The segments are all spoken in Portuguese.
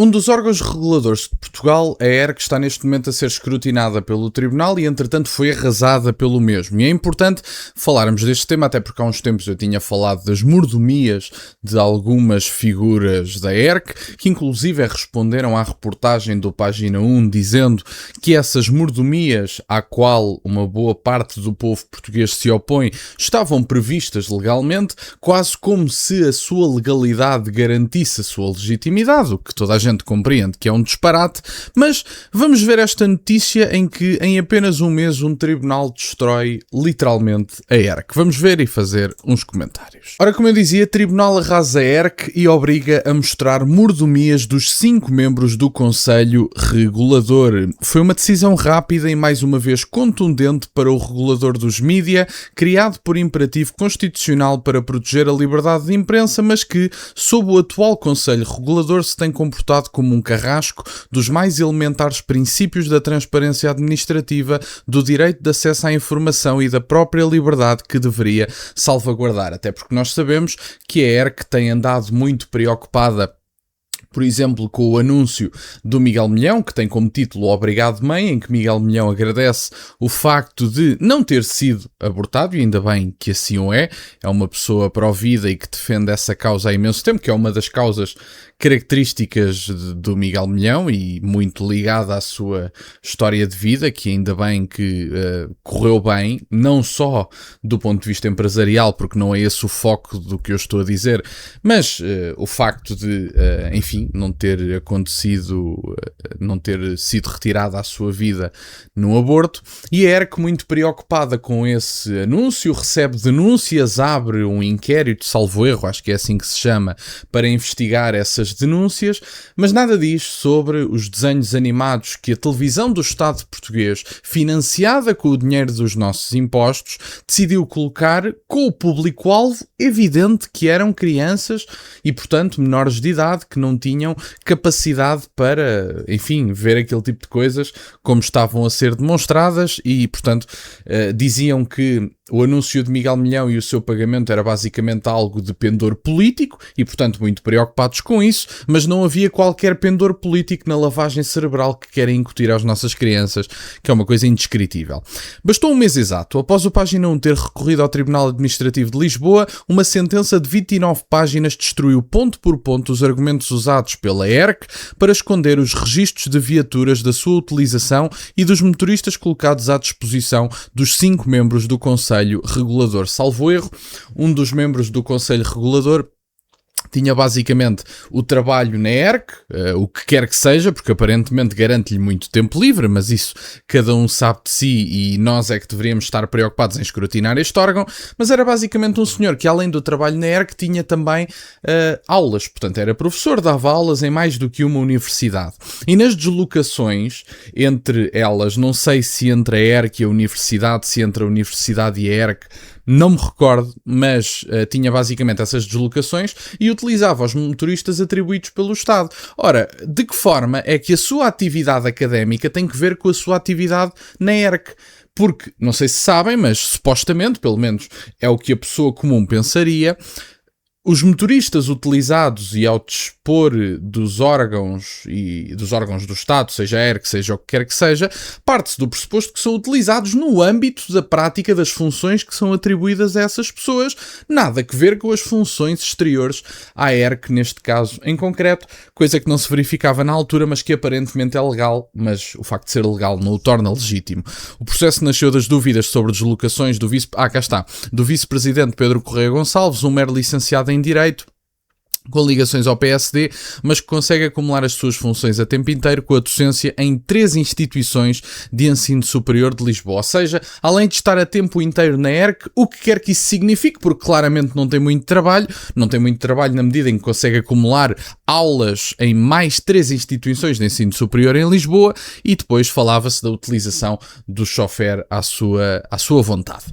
Um dos órgãos reguladores de Portugal, a ERC, está neste momento a ser escrutinada pelo Tribunal e, entretanto, foi arrasada pelo mesmo. E é importante falarmos deste tema, até porque há uns tempos eu tinha falado das mordomias de algumas figuras da ERC, que inclusive responderam à reportagem do Página 1, dizendo que essas mordomias, à qual uma boa parte do povo português se opõe, estavam previstas legalmente, quase como se a sua legalidade garantisse a sua legitimidade, o que toda a gente compreende que é um disparate, mas vamos ver esta notícia em que em apenas um mês um tribunal destrói literalmente a ERC. Vamos ver e fazer uns comentários. Ora, como eu dizia, tribunal arrasa a ERC e obriga a mostrar mordomias dos 5 membros do Conselho Regulador. Foi uma decisão rápida e mais uma vez contundente para o regulador dos mídia, criado por imperativo constitucional para proteger a liberdade de imprensa, mas que, sob o atual Conselho Regulador, se tem comportado como um carrasco dos mais elementares princípios da transparência administrativa, do direito de acesso à informação e da própria liberdade que deveria salvaguardar. Até porque nós sabemos que a ERC tem andado muito preocupada, por exemplo, com o anúncio do Miguel Milhão, que tem como título Obrigado Mãe, em que Miguel Milhão agradece o facto de não ter sido abortado, e ainda bem que assim o é. É uma pessoa pró-vida e que defende essa causa há imenso tempo, que é uma das causas características do Miguel Milhão e muito ligada à sua história de vida, que ainda bem que correu bem, não só do ponto de vista empresarial, porque não é esse o foco do que eu estou a dizer, mas o facto de, enfim, não ter acontecido, não ter sido retirada a sua vida no aborto, e a ERC, muito preocupada com esse anúncio, recebe denúncias, abre um inquérito, salvo erro, acho que é assim que se chama, para investigar essas denúncias, mas nada diz sobre os desenhos animados que a televisão do Estado português, financiada com o dinheiro dos nossos impostos, decidiu colocar com o público-alvo evidente que eram crianças e, portanto, menores de idade que não tinham capacidade para, enfim, ver aquele tipo de coisas como estavam a ser demonstradas e, portanto, diziam que o anúncio de Miguel Milhão e o seu pagamento era basicamente algo de pendor político e, portanto, muito preocupados com isso, mas não havia qualquer pendor político na lavagem cerebral que querem incutir às nossas crianças, que é uma coisa indescritível. Bastou um mês exato, após o Página 1 ter recorrido ao Tribunal Administrativo de Lisboa, uma sentença de 29 páginas destruiu ponto por ponto os argumentos usados pela ERC para esconder os registros de viaturas da sua utilização e dos motoristas colocados à disposição dos 5 membros do Conselho Regulador. Salvo erro, um dos membros do Conselho Regulador tinha basicamente o trabalho na ERC, o que quer que seja, porque aparentemente garante-lhe muito tempo livre, mas isso cada um sabe de si e nós é que deveríamos estar preocupados em escrutinar este órgão, mas era basicamente um senhor que, além do trabalho na ERC, tinha também aulas, portanto era professor, dava aulas em mais do que uma universidade. E nas deslocações entre elas, não sei se entre a ERC e a universidade, se entre a universidade e a ERC, não me recordo, mas tinha basicamente essas deslocações e utilizava os motoristas atribuídos pelo Estado. Ora, de que forma é que a sua atividade académica tem que ver com a sua atividade na ERC? Porque, não sei se sabem, mas supostamente, pelo menos é o que a pessoa comum pensaria, os motoristas utilizados e ao dispor dos órgãos e dos órgãos do Estado, seja a ERC, seja o que quer que seja, parte-se do pressuposto que são utilizados no âmbito da prática das funções que são atribuídas a essas pessoas, nada a ver com as funções exteriores à ERC, neste caso em concreto, coisa que não se verificava na altura, mas que aparentemente é legal, mas o facto de ser legal não o torna legítimo. O processo nasceu das dúvidas sobre deslocações do vice-presidente Pedro Correia Gonçalves, um mero licenciado em Direito, com ligações ao PSD, mas que consegue acumular as suas funções a tempo inteiro com a docência em 3 instituições de ensino superior de Lisboa. Ou seja, além de estar a tempo inteiro na ERC, o que quer que isso signifique, porque claramente não tem muito trabalho na medida em que consegue acumular aulas em mais 3 instituições de ensino superior em Lisboa, e depois falava-se da utilização do chofer à sua vontade.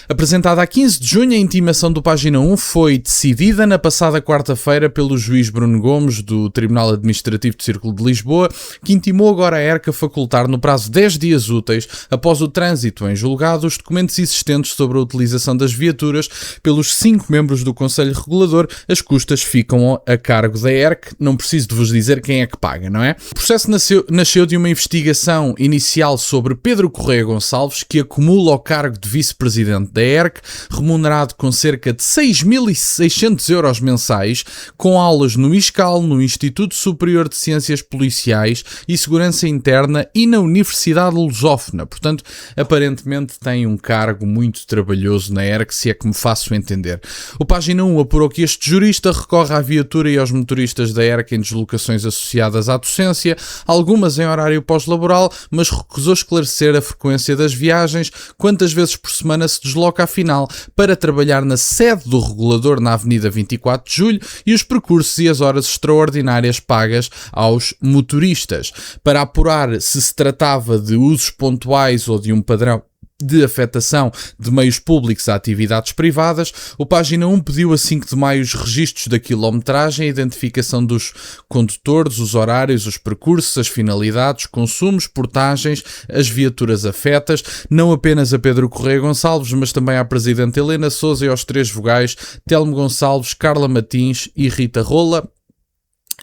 Apresentada a 15 de junho, a intimação do Página 1 foi decidida na passada quarta-feira terça-feira pelo juiz Bruno Gomes, do Tribunal Administrativo de Círculo de Lisboa, que intimou agora a ERC a facultar no prazo de 10 dias úteis, após o trânsito em julgado, os documentos existentes sobre a utilização das viaturas pelos 5 membros do Conselho Regulador. As custas ficam a cargo da ERC, não preciso de vos dizer quem é que paga, não é? O processo nasceu de uma investigação inicial sobre Pedro Correia Gonçalves, que acumula o cargo de vice-presidente da ERC, remunerado com cerca de 6.600 euros mensais, com aulas no ISCAL, no Instituto Superior de Ciências Policiais e Segurança Interna e na Universidade Lusófona. Portanto, aparentemente tem um cargo muito trabalhoso na ERC, se é que me faço entender. O Página 1 apurou que este jurista recorre à viatura e aos motoristas da ERC em deslocações associadas à docência, algumas em horário pós-laboral, mas recusou esclarecer a frequência das viagens, quantas vezes por semana se desloca afinal para trabalhar na sede do regulador na Avenida 24 de Julho e os percursos e as horas extraordinárias pagas aos motoristas. Para apurar se se tratava de usos pontuais ou de um padrão de afetação de meios públicos a atividades privadas, o Página 1 pediu a 5 de maio os registros da quilometragem, a identificação dos condutores, os horários, os percursos, as finalidades, consumos, portagens, as viaturas afetas, não apenas a Pedro Correia Gonçalves, mas também à Presidente Helena Sousa e aos 3 vogais Telmo Gonçalves, Carla Matins e Rita Rola,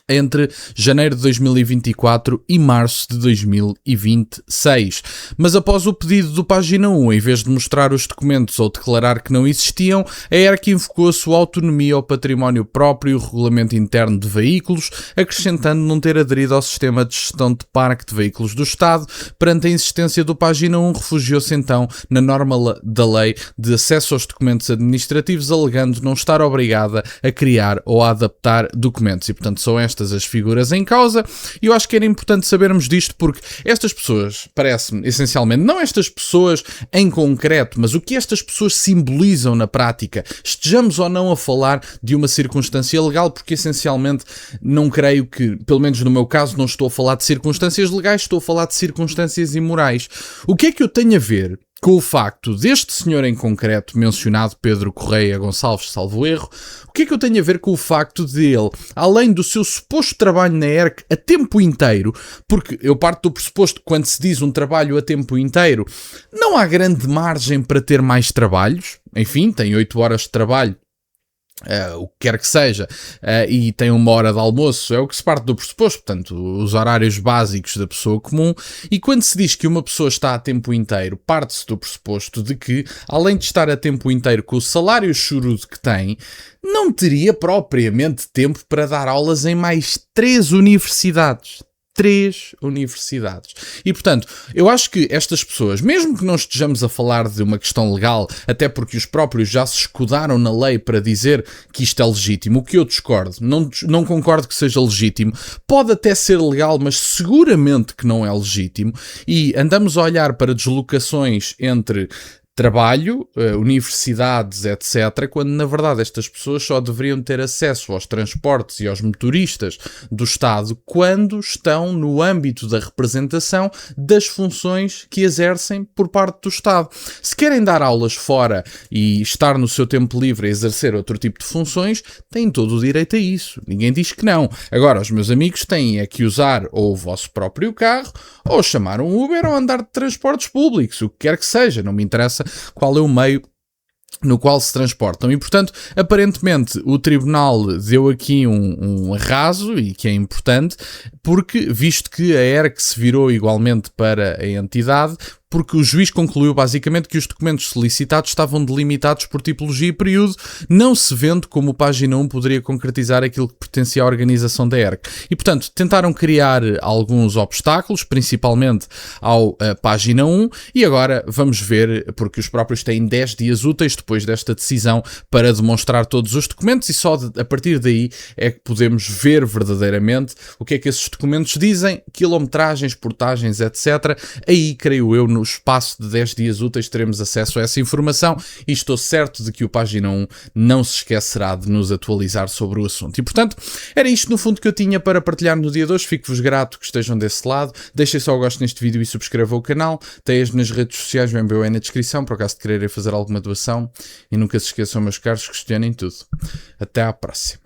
entre janeiro de 2024 e março de 2026. Mas após o pedido do Página 1, em vez de mostrar os documentos ou declarar que não existiam, a ERC invocou a sua autonomia ao património próprio e o regulamento interno de veículos, acrescentando não ter aderido ao sistema de gestão de parque de veículos do Estado. Perante a insistência do Página 1, refugiou-se então na norma da lei de acesso aos documentos administrativos, alegando não estar obrigada a criar ou a adaptar documentos. E, portanto, são estas as figuras em causa, e eu acho que era importante sabermos disto porque estas pessoas, parece-me, essencialmente, não estas pessoas em concreto, mas o que estas pessoas simbolizam na prática, estejamos ou não a falar de uma circunstância legal, porque essencialmente não creio que, pelo menos no meu caso, não estou a falar de circunstâncias legais, estou a falar de circunstâncias imorais. O que é que eu tenho a ver com o facto deste senhor em concreto, mencionado Pedro Correia Gonçalves, salvo erro, o que é que eu tenho a ver com o facto de ele, além do seu suposto trabalho na ERC a tempo inteiro, porque eu parto do pressuposto que quando se diz um trabalho a tempo inteiro, não há grande margem para ter mais trabalhos, enfim, tem 8 horas de trabalho, o que quer que seja, e tem 1 hora de almoço, é o que se parte do pressuposto, portanto, os horários básicos da pessoa comum, e quando se diz que uma pessoa está a tempo inteiro, parte-se do pressuposto de que, além de estar a tempo inteiro com o salário chorudo que tem, não teria propriamente tempo para dar aulas em mais 3 universidades. 3 universidades. E, portanto, eu acho que estas pessoas, mesmo que não estejamos a falar de uma questão legal, até porque os próprios já se escudaram na lei para dizer que isto é legítimo, o que eu discordo, não concordo que seja legítimo, pode até ser legal, mas seguramente que não é legítimo, e andamos a olhar para deslocações entre trabalho, universidades, etc., quando na verdade estas pessoas só deveriam ter acesso aos transportes e aos motoristas do Estado quando estão no âmbito da representação das funções que exercem por parte do Estado. Se querem dar aulas fora e estar no seu tempo livre a exercer outro tipo de funções, têm todo o direito a isso. Ninguém diz que não. Agora, os meus amigos têm é que usar ou o vosso próprio carro, ou chamar um Uber ou andar de transportes públicos, o que quer que seja, não me interessa qual é o meio no qual se transportam. E, portanto, aparentemente o Tribunal deu aqui um arraso, e que é importante, porque, visto que a ERC se virou igualmente para a entidade, porque o juiz concluiu basicamente que os documentos solicitados estavam delimitados por tipologia e período, não se vendo como o Página 1 poderia concretizar aquilo que pertencia à organização da ERC. E, portanto, tentaram criar alguns obstáculos, principalmente ao Página 1, e agora vamos ver, porque os próprios têm 10 dias úteis depois desta decisão para demonstrar todos os documentos, e só a partir daí é que podemos ver verdadeiramente o que é que esses documentos dizem, quilometragens, portagens, etc. Aí, creio eu, no espaço de 10 dias úteis teremos acesso a essa informação, e estou certo de que o Página 1 não se esquecerá de nos atualizar sobre o assunto. E, portanto, era isto no fundo que eu tinha para partilhar no dia de hoje. Fico-vos grato que estejam desse lado. Deixem só o gosto neste vídeo e subscrevam o canal. Têm-as nas redes sociais, o MBO aí na descrição, por acaso de quererem fazer alguma doação. E nunca se esqueçam, meus caros, questionem tudo. Até à próxima.